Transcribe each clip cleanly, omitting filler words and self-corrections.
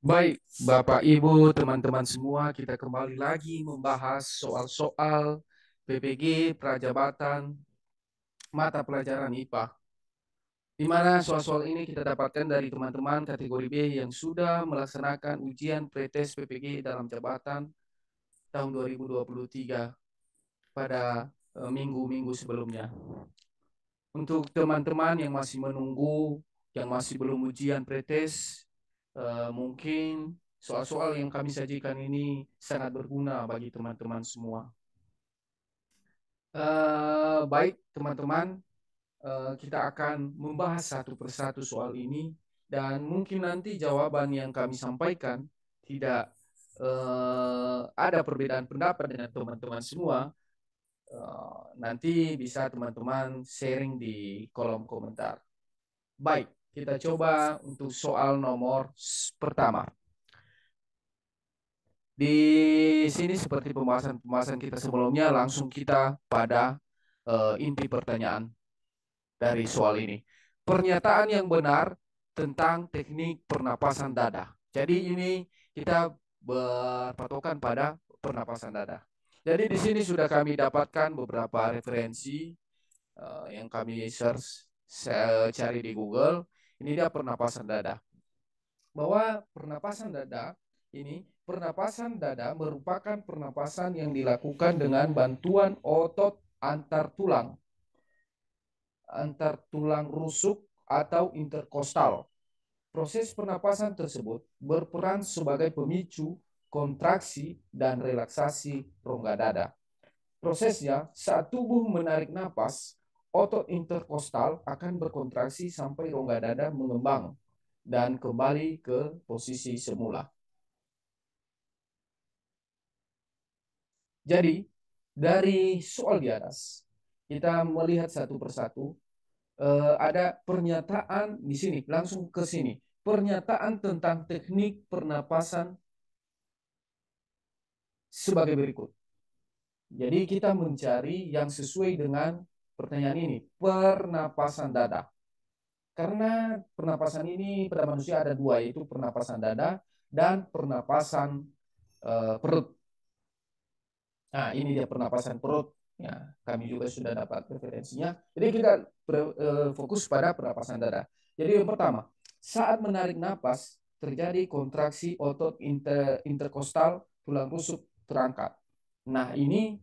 Baik, Bapak, Ibu, teman-teman semua, kita kembali lagi membahas soal-soal PPG, prajabatan, mata pelajaran IPA. Di mana soal-soal ini kita dapatkan dari teman-teman kategori B yang sudah melaksanakan ujian pretest PPG dalam jabatan tahun 2023 pada minggu-minggu sebelumnya. Untuk teman-teman yang masih menunggu, yang masih belum ujian pretest, mungkin soal-soal yang kami sajikan ini sangat berguna bagi teman-teman semua. Baik, teman-teman, kita akan membahas satu persatu soal ini dan mungkin nanti jawaban yang kami sampaikan tidak ada perbedaan pendapat dengan teman-teman semua. Nanti bisa teman-teman sharing di kolom komentar. Baik, kita coba untuk soal nomor pertama. Di sini seperti pembahasan-pembahasan kita sebelumnya, langsung kita pada inti pertanyaan dari soal ini. Pernyataan yang benar tentang teknik pernapasan dada. Jadi ini kita berpatokan pada pernapasan dada. Jadi di sini sudah kami dapatkan beberapa referensi yang kami search, saya cari di Google. Ini dia pernapasan dada. Bahwa pernapasan dada merupakan pernapasan yang dilakukan dengan bantuan otot antar tulang rusuk atau interkostal. Proses pernapasan tersebut berperan sebagai pemicu kontraksi dan relaksasi rongga dada. Prosesnya, saat tubuh menarik napas, otot interkostal akan berkontraksi sampai rongga dada mengembang dan kembali ke posisi semula. Jadi, dari soal di atas, kita melihat satu persatu, ada pernyataan di sini, langsung ke sini. Pernyataan tentang teknik pernapasan sebagai berikut. Jadi kita mencari yang sesuai dengan pertanyaan ini, pernapasan dada. Karena pernapasan ini pada manusia ada dua, yaitu pernapasan dada dan pernapasan perut. Nah, ini dia pernapasan perut. Ya, kami juga sudah dapat referensinya. Jadi kita fokus pada pernapasan dada. Jadi yang pertama, saat menarik napas terjadi kontraksi otot interkostal tulang rusuk terangkat. Nah, ini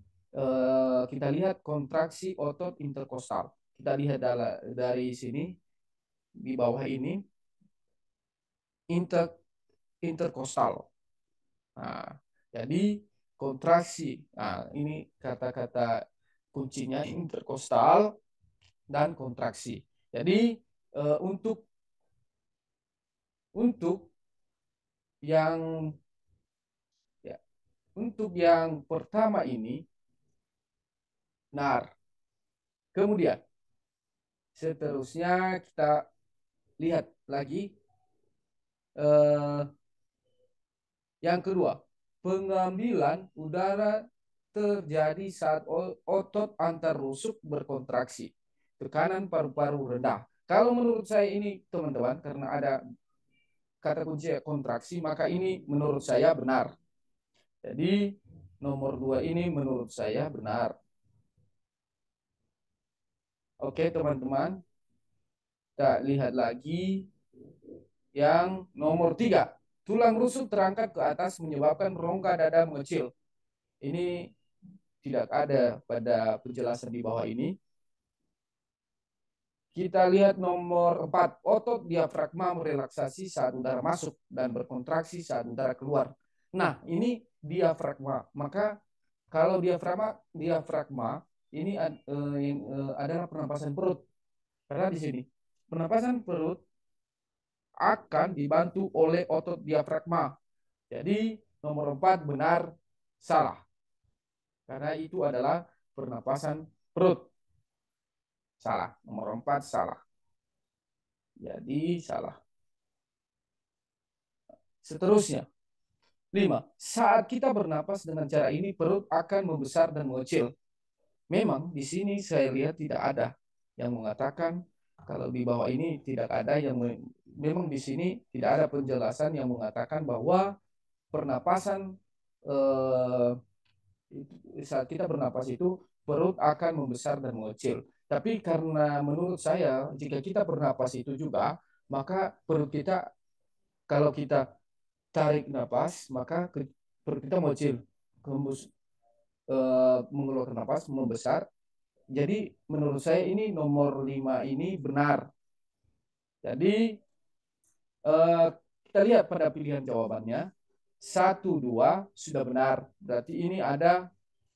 kita lihat kontraksi otot interkostal. Kita lihat dari sini di bawah ini interkostal. Nah, jadi kontraksi. Nah, ini kata-kata kuncinya interkostal dan kontraksi. Jadi untuk yang ya, untuk yang pertama ini nar. Kemudian seterusnya kita lihat lagi eh, yang kedua, pengambilan udara terjadi saat otot antar rusuk berkontraksi. Tekanan paru-paru rendah. Kalau menurut saya ini teman-teman, karena ada kata kunci kontraksi, maka ini menurut saya benar. Jadi nomor dua ini menurut saya benar. Oke teman-teman, kita lihat lagi yang nomor tiga. Tulang rusuk terangkat ke atas menyebabkan rongga dada mengecil. Ini tidak ada pada penjelasan di bawah ini. Kita lihat nomor 4. Otot diafragma merelaksasi saat udara masuk dan berkontraksi saat udara keluar. Nah, ini diafragma. Maka kalau diafragma ini adalah pernapasan perut. Karena di sini pernapasan perut akan dibantu oleh otot diafragma. Jadi nomor 4 benar salah. Karena itu adalah pernapasan perut. Salah. Nomor 4 salah. Jadi salah. Seterusnya. 5. Saat kita bernapas dengan cara ini, perut akan membesar dan mengecil. Memang di sini saya lihat tidak ada yang mengatakan Kalau di bawah ini tidak ada yang memang di sini tidak ada penjelasan yang mengatakan bahwa pernapasan eh, saat kita bernapas itu perut akan membesar dan mengecil. Tapi karena menurut saya jika kita bernapas itu juga maka perut kita kalau kita tarik napas maka perut kita mengecil, mengeluarkan napas membesar. Jadi menurut saya ini nomor 5 ini benar. Jadi eh, kita lihat pada pilihan jawabannya. Satu, dua sudah benar. Berarti ini ada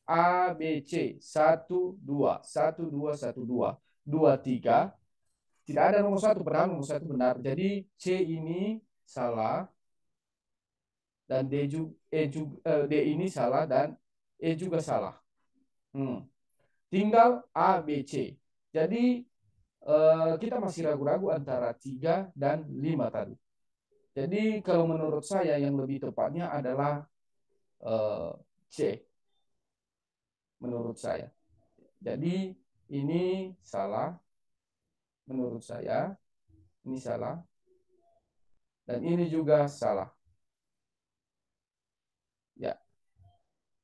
A, B, C. Satu, dua. Satu, dua, satu, dua. Dua, tiga. Tidak ada nomor satu. Padahal nomor satu benar. Jadi C ini salah. Dan D ini salah. Dan E juga salah. Tinggal A, B, C. Jadi kita masih ragu-ragu antara 3 dan 5 tadi. Jadi kalau menurut saya yang lebih tepatnya adalah eh, C. Menurut saya. Jadi ini salah. Menurut saya ini salah. Dan ini juga salah. Ya.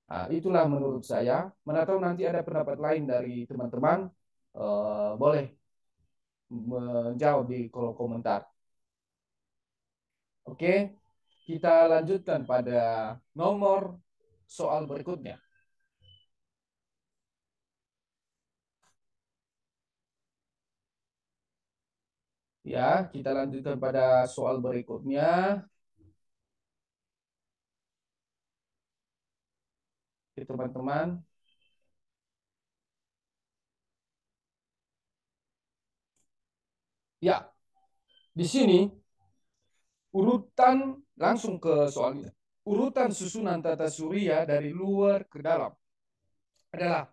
Nah, itulah menurut saya. Mana tahu nanti ada pendapat lain dari teman-teman. Boleh menjawab di kolom komentar. Oke, kita lanjutkan pada nomor soal berikutnya. Ya, kita lanjutkan pada soal berikutnya. Oke, teman-teman. Ya, di sini urutan langsung ke soalnya. Urutan susunan tata surya dari luar ke dalam adalah,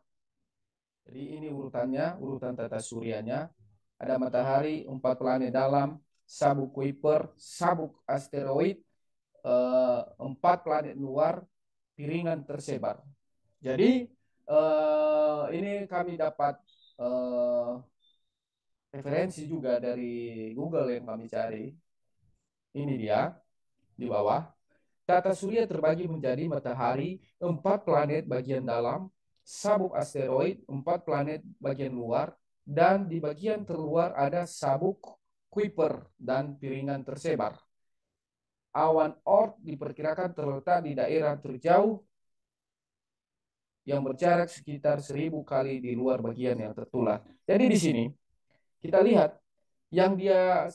jadi ini urutannya, urutan tata suryanya. Ada matahari, 4 planet dalam, sabuk Kuiper, sabuk asteroid, 4 planet luar, piringan tersebar. Jadi ini kami dapat eh, referensi juga dari Google yang kami cari. Ini dia di bawah. Tata surya terbagi menjadi matahari, 4 planet bagian dalam, sabuk asteroid, 4 planet bagian luar, dan di bagian terluar ada sabuk Kuiper dan piringan tersebar. Awan Oort diperkirakan terletak di daerah terjauh yang berjarak sekitar 1.000 kali di luar bagian yang tertular. Jadi di sini kita lihat yang dia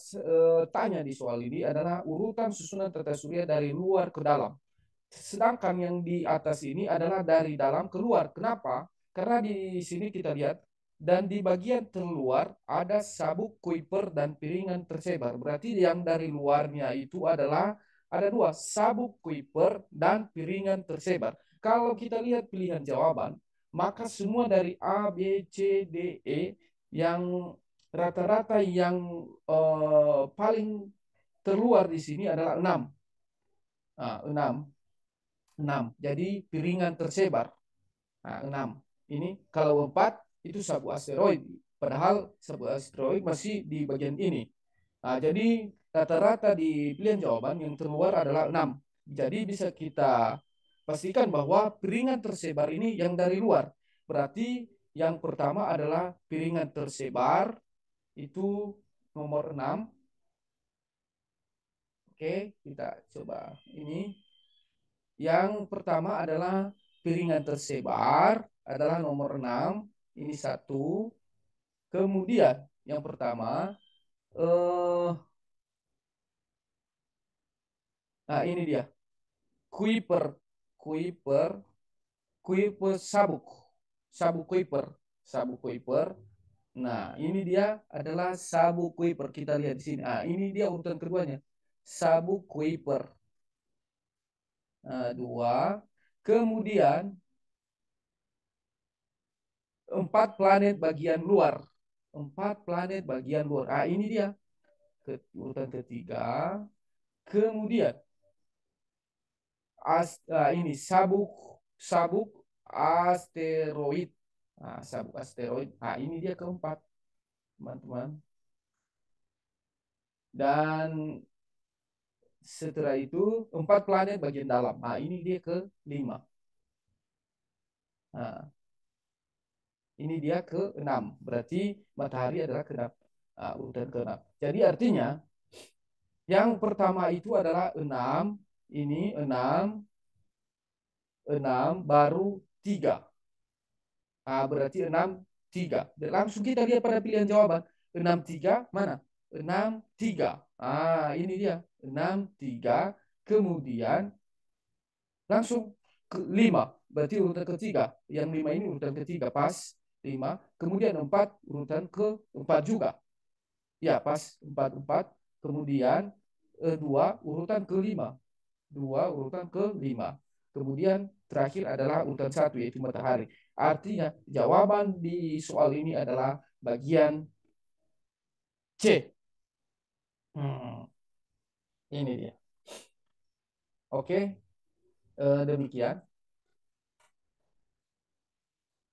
tanya di soal ini adalah urutan susunan tata surya dari luar ke dalam. Sedangkan yang di atas ini adalah dari dalam keluar. Kenapa? Karena di sini kita lihat dan di bagian terluar ada sabuk Kuiper dan piringan tersebar. Berarti yang dari luarnya itu adalah ada dua, sabuk Kuiper dan piringan tersebar. Kalau kita lihat pilihan jawaban, maka semua dari A, B, C, D, E yang rata-rata yang paling terluar di sini adalah 6. Nah, 6. 6. Jadi piringan tersebar. Nah, 6. Ini kalau 4 itu sabu asteroid. Padahal sabu asteroid masih di bagian ini. Nah, jadi rata-rata di pilihan jawaban yang terluar adalah 6. Jadi bisa kita pastikan bahwa piringan tersebar ini yang dari luar. Berarti yang pertama adalah piringan tersebar itu nomor 6. Oke, kita coba ini. Yang pertama adalah piringan tersebar adalah nomor 6. Ini satu. Kemudian yang pertama eh nah ini dia. Kuiper, Kuiper, Kuiper sabuk. Sabuk Kuiper, sabuk Kuiper. Nah, ini dia adalah sabuk Kuiper. Kita lihat di sini. Ah, ini dia urutan keduanya. Sabuk Kuiper. Nah, dua. Kemudian 4 planet bagian luar. 4 planet bagian luar. Ah, ini dia. Urutan ketiga. Kemudian ini sabuk sabuk asteroid. Nah, sabuk asteroid. Ah, ini dia keempat, teman-teman. Dan setelah itu 4 planet bagian dalam. Nah, ini dia ke 5. Nah, ini dia ke 6. Berarti matahari adalah ke 6. Nah, urutan ke 6. Jadi artinya yang pertama itu adalah 6. Ini 6, 6 baru 3. Ah, berarti 6, 3. Langsung kita lihat pada pilihan jawaban. 6, 3, mana? 6, 3. Ah, ini dia. 6, 3. Kemudian langsung ke 5. Berarti urutan ketiga. Yang 5 ini urutan ketiga. Pas 5. Kemudian 4 urutan ke-4 juga. Ya, pas 4, 4. Kemudian 2 urutan ke-5. 2 urutan ke-5. Kemudian terakhir adalah urutan 1 yaitu matahari. Artinya jawaban di soal ini adalah bagian C. Hmm, ini dia. Oke, demikian.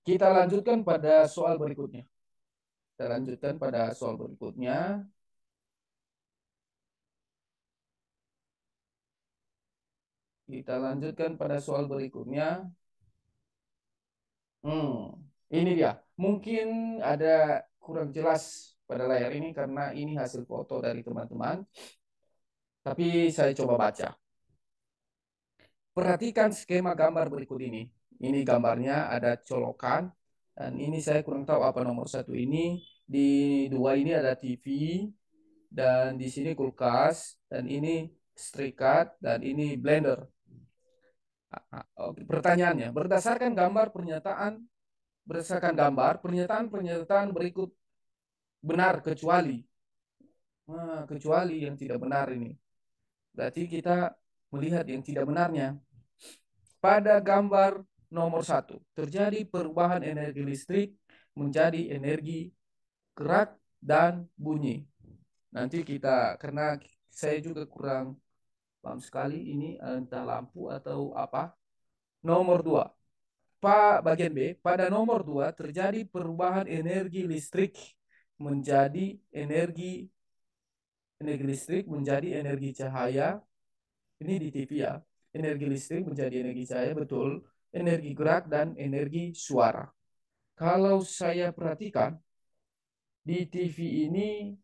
Kita lanjutkan pada soal berikutnya. Kita lanjutkan pada soal berikutnya. Kita lanjutkan pada soal berikutnya. Hmm, ini dia. Mungkin ada kurang jelas pada layar ini karena ini hasil foto dari teman-teman. Tapi saya coba baca. Perhatikan skema gambar berikut ini. Ini gambarnya ada colokan. Dan ini saya kurang tahu apa nomor 1 ini. Di 2 ini ada TV. Dan di sini kulkas. Dan ini strikat. Dan ini blender. Oke, pertanyaannya, berdasarkan gambar, pernyataan berikut benar kecuali. Nah, kecuali yang tidak benar ini. Berarti kita melihat yang tidak benarnya. Pada gambar nomor 1, terjadi perubahan energi listrik menjadi energi gerak dan bunyi. Nanti kita, karena saya juga kurang paham sekali ini entah lampu atau apa. Nomor 2, bagian B, pada nomor 2 terjadi perubahan energi listrik menjadi energi listrik menjadi energi cahaya. Ini di TV ya. Energi listrik menjadi energi cahaya, betul. Energi gerak dan energi suara. Kalau saya perhatikan di TV ini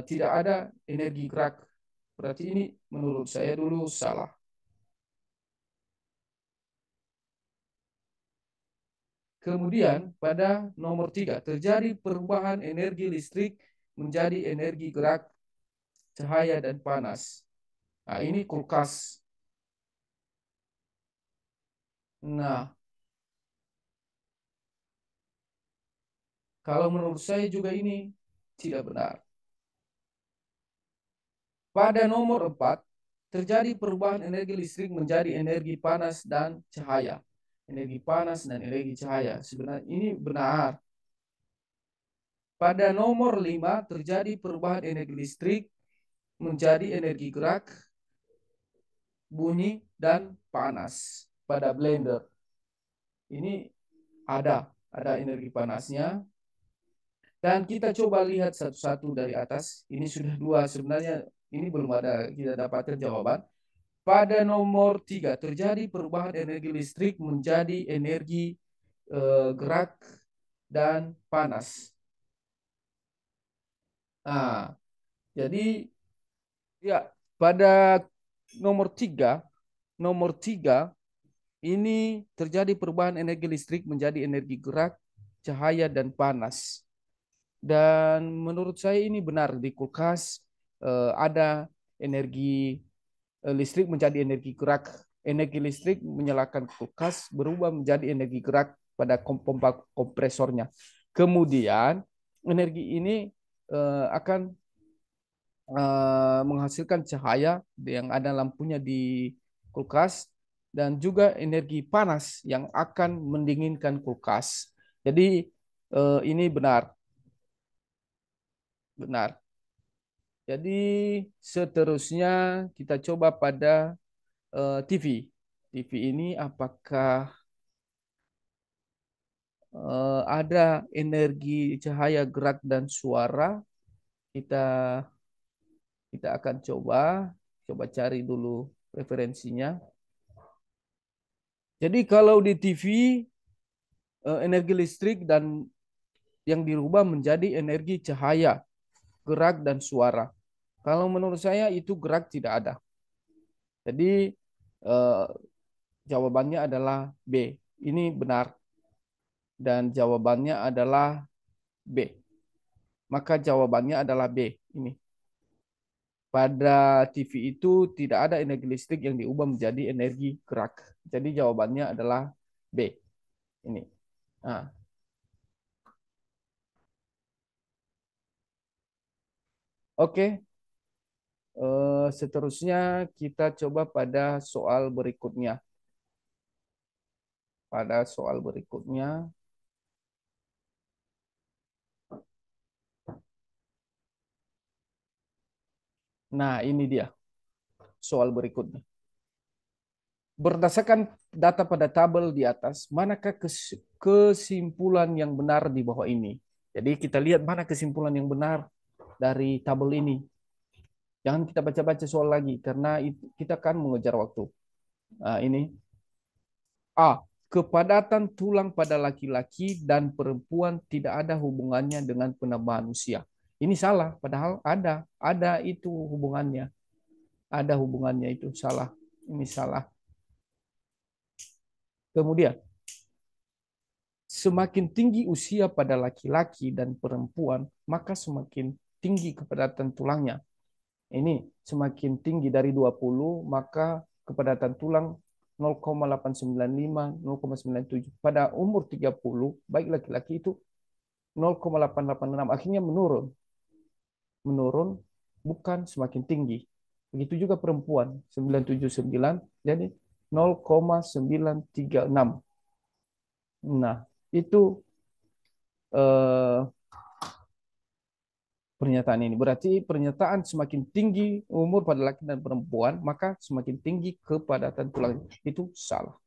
tidak ada energi gerak. Berarti ini menurut saya dulu salah. Kemudian pada nomor 3 terjadi perubahan energi listrik menjadi energi gerak, cahaya dan panas. Nah, ini kulkas. Nah, kalau menurut saya juga ini tidak benar. Pada nomor 4 terjadi perubahan energi listrik menjadi energi panas dan cahaya. Energi panas dan energi cahaya. Sebenarnya ini benar. Pada nomor 5 terjadi perubahan energi listrik menjadi energi gerak, bunyi, dan panas. Pada blender ini ada energi panasnya. Dan kita coba lihat satu-satu dari atas. Ini sudah 2 sebenarnya, ini belum ada kita dapatkan jawaban. Pada nomor 3 terjadi perubahan energi listrik menjadi energi gerak dan panas. Nah, jadi ya pada nomor tiga ini terjadi perubahan energi listrik menjadi energi gerak, cahaya dan panas. Dan menurut saya ini benar di kulkas ada energi listrik menjadi energi gerak. Energi listrik menyalakan kulkas berubah menjadi energi gerak pada pompa kompresornya. Kemudian energi ini akan menghasilkan cahaya yang ada lampunya di kulkas dan juga energi panas yang akan mendinginkan kulkas. Jadi ini benar, benar. Jadi seterusnya kita coba pada TV. TV ini apakah ada energi cahaya gerak dan suara? kita kita akan coba cari dulu referensinya. Jadi kalau di TV energi listrik dan yang dirubah menjadi energi cahaya, gerak dan suara. Kalau menurut saya itu gerak tidak ada. Jadi eh, jawabannya adalah B. Ini benar dan jawabannya adalah B. Maka jawabannya adalah B. Ini. Pada TV itu tidak ada energi listrik yang diubah menjadi energi gerak. Jadi jawabannya adalah B. Ini. Nah, oke. Seterusnya kita coba pada soal berikutnya. Pada soal berikutnya. Nah, ini dia soal berikutnya. Berdasarkan data pada tabel di atas, manakah kesimpulan yang benar di bawah ini? Jadi kita lihat mana kesimpulan yang benar dari tabel ini. Jangan kita baca-baca soal lagi karena kita kan mengejar waktu. Nah, ini A. Kepadatan tulang pada laki-laki dan perempuan tidak ada hubungannya dengan penambahan usia. Ini salah, padahal ada itu hubungannya. Ada hubungannya itu salah. Ini salah. Kemudian, semakin tinggi usia pada laki-laki dan perempuan, maka semakin tinggi kepadatan tulangnya. Ini semakin tinggi dari 20, maka kepadatan tulang 0,895, 0,97. Pada umur 30, baik laki-laki itu 0,886. Akhirnya menurun. Menurun, bukan semakin tinggi. Begitu juga perempuan, 979, jadi 0,936. Nah, itu eh, pernyataan ini. Berarti pernyataan semakin tinggi umur pada laki dan perempuan, maka semakin tinggi kepadatan tulang. Itu salah.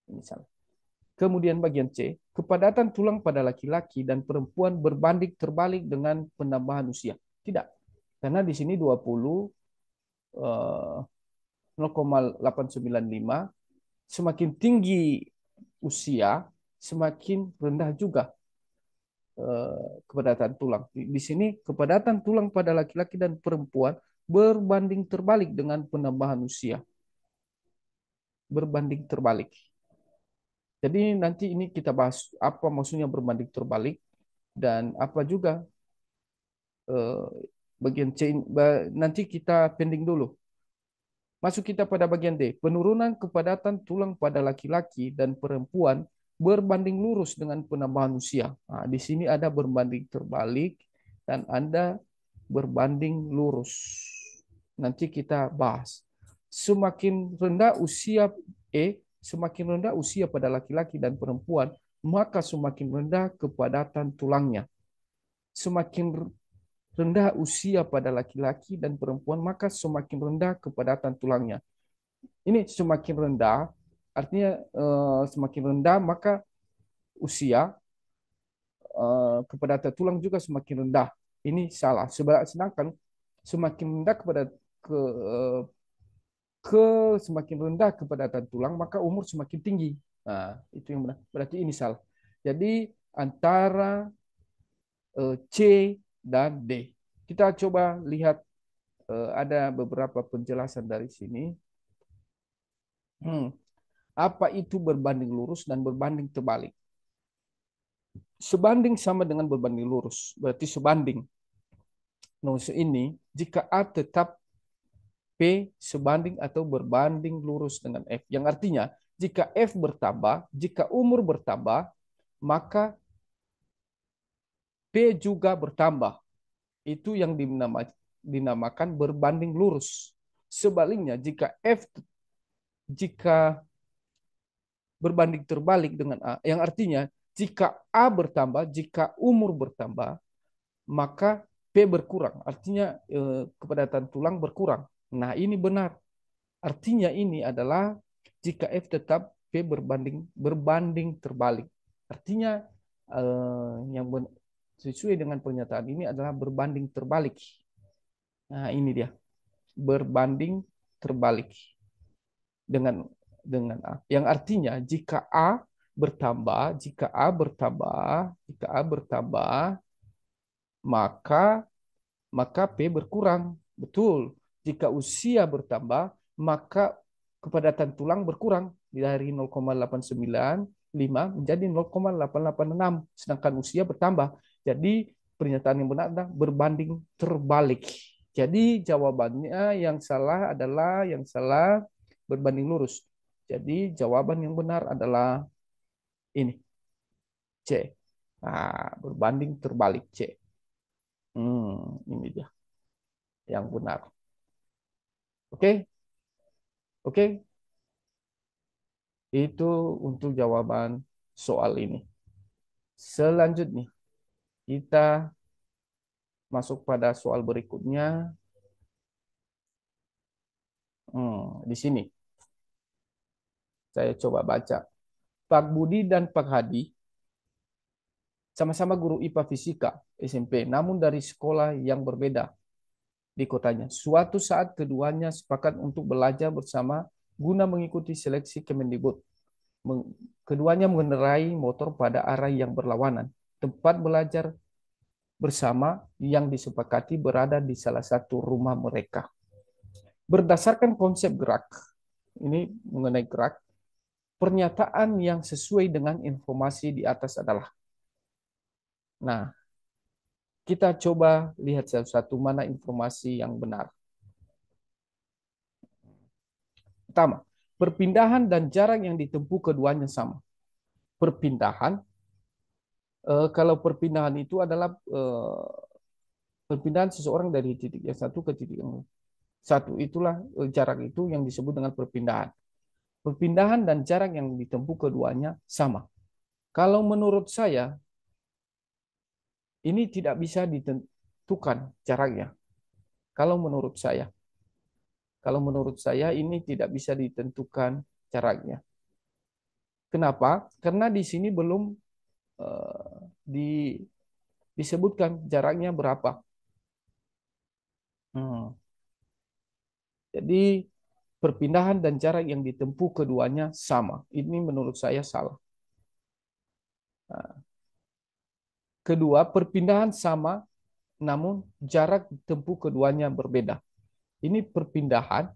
Ini salah. Kemudian bagian C, kepadatan tulang pada laki-laki dan perempuan berbanding terbalik dengan penambahan usia. Tidak. Karena di sini 20 0,895, semakin tinggi usia, semakin rendah juga kepadatan tulang. Di sini kepadatan tulang pada laki-laki dan perempuan berbanding terbalik dengan penambahan usia. Berbanding terbalik. Jadi nanti ini kita bahas apa maksudnya berbanding terbalik dan apa juga eh, bagian C. Nanti kita pending dulu. Masuk kita pada bagian D. Penurunan kepadatan tulang pada laki-laki dan perempuan berbanding lurus dengan penambahan usia. Nah, di sini ada berbanding terbalik dan ada berbanding lurus. Nanti kita bahas. Semakin rendah usia semakin rendah usia pada laki-laki dan perempuan, maka semakin rendah kepadatan tulangnya. Semakin rendah usia pada laki-laki dan perempuan, maka semakin rendah kepadatan tulangnya. Ini semakin rendah, artinya semakin rendah, maka usia kepadatan tulang juga semakin rendah. Ini salah. Sedangkan semakin rendah ke, eh, ke semakin rendah kepadatan tulang, maka umur semakin tinggi. Nah, itu yang benar. Berarti ini salah. Jadi antara C dan D. Kita coba lihat ada beberapa penjelasan dari sini. Hmm. Apa itu berbanding lurus dan berbanding terbalik? Sebanding sama dengan berbanding lurus. Berarti sebanding. Maksud ini, jika A tetap P sebanding atau berbanding lurus dengan F. Yang artinya, jika F bertambah, jika umur bertambah, maka P juga bertambah. Itu yang dinamakan berbanding lurus. Sebaliknya, jika berbanding terbalik dengan A, yang artinya jika A bertambah, jika umur bertambah, maka P berkurang. Artinya kepadatan tulang berkurang. Nah, ini benar. Artinya ini adalah jika F tetap P berbanding terbalik. Artinya yang sesuai dengan pernyataan ini adalah berbanding terbalik. Nah, ini dia. Berbanding terbalik dengan A. Yang artinya jika A bertambah, maka P berkurang. Betul. Jika usia bertambah, maka kepadatan tulang berkurang dari 0,895 menjadi 0,886, sedangkan usia bertambah. Jadi pernyataan yang benar adalah berbanding terbalik. Jadi jawabannya yang salah berbanding lurus. Jadi jawaban yang benar adalah ini, C. Nah, berbanding terbalik C. Ini dia yang benar. Oke, oke. Itu untuk jawaban soal ini. Selanjutnya, kita masuk pada soal berikutnya. Di sini, saya coba baca. Pak Budi dan Pak Hadi sama-sama guru IPA Fisika SMP, namun dari sekolah yang berbeda di kotanya. Suatu saat keduanya sepakat untuk belajar bersama guna mengikuti seleksi Kemendikbud. Keduanya mengendarai motor pada arah yang berlawanan. Tempat belajar bersama yang disepakati berada di salah satu rumah mereka. Berdasarkan konsep gerak, ini mengenai gerak, pernyataan yang sesuai dengan informasi di atas adalah. Nah, kita coba lihat satu-satu mana informasi yang benar. Pertama, perpindahan dan jarak yang ditempuh keduanya sama. Perpindahan, kalau perpindahan itu adalah perpindahan seseorang dari titik yang satu ke titik yang satu. Itulah jarak itu yang disebut dengan perpindahan. Perpindahan dan jarak yang ditempuh keduanya sama. Kalau menurut saya, ini tidak bisa ditentukan jaraknya. Kalau menurut saya ini tidak bisa ditentukan jaraknya. Kenapa? Karena di sini belum disebutkan jaraknya berapa. Jadi perpindahan dan jarak yang ditempuh keduanya sama. Ini menurut saya salah. Kedua, perpindahan sama, namun jarak tempuh keduanya berbeda. Ini perpindahan,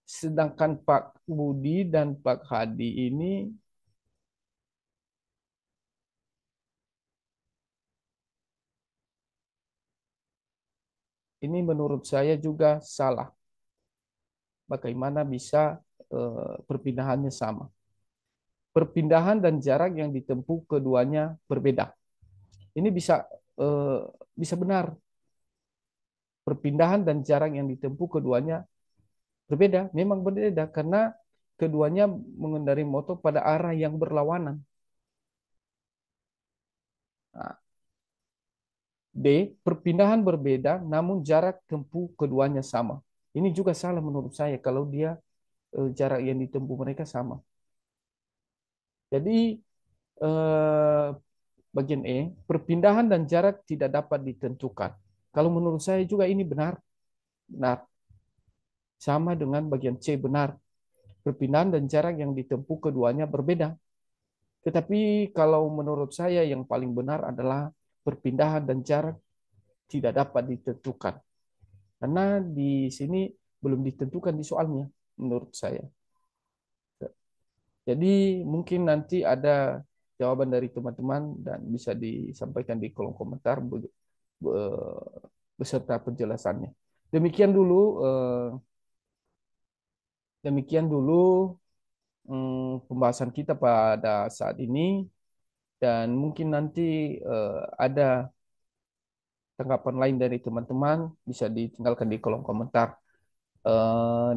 sedangkan Pak Budi dan Pak Hadi ini menurut saya juga salah. Bagaimana bisa perpindahannya sama? Perpindahan dan jarak yang ditempuh keduanya berbeda. Ini bisa benar. Perpindahan dan jarak yang ditempuh keduanya berbeda. Memang berbeda karena keduanya mengendarai motor pada arah yang berlawanan. Nah, D, perpindahan berbeda namun jarak tempuh keduanya sama. Ini juga salah menurut saya kalau dia jarak yang ditempuh mereka sama. Jadi bagian E, perpindahan dan jarak tidak dapat ditentukan. Kalau menurut saya juga ini benar. Benar. Sama dengan bagian C, benar. Perpindahan dan jarak yang ditempuh keduanya berbeda. Tetapi kalau menurut saya yang paling benar adalah perpindahan dan jarak tidak dapat ditentukan. Karena di sini belum ditentukan di soalnya, menurut saya. Jadi mungkin nanti ada jawaban dari teman-teman dan bisa disampaikan di kolom komentar beserta penjelasannya. Demikian dulu, pembahasan kita pada saat ini, dan mungkin nanti ada tanggapan lain dari teman-teman bisa ditinggalkan di kolom komentar.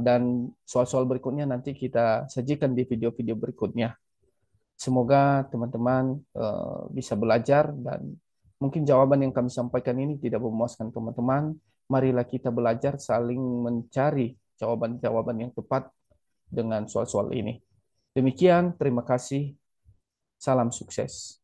Dan soal-soal berikutnya nanti kita sajikan di video-video berikutnya. Semoga teman-teman bisa belajar dan mungkin jawaban yang kami sampaikan ini tidak memuaskan teman-teman. Marilah kita belajar saling mencari jawaban-jawaban yang tepat dengan soal-soal ini. Demikian, terima kasih. Salam sukses.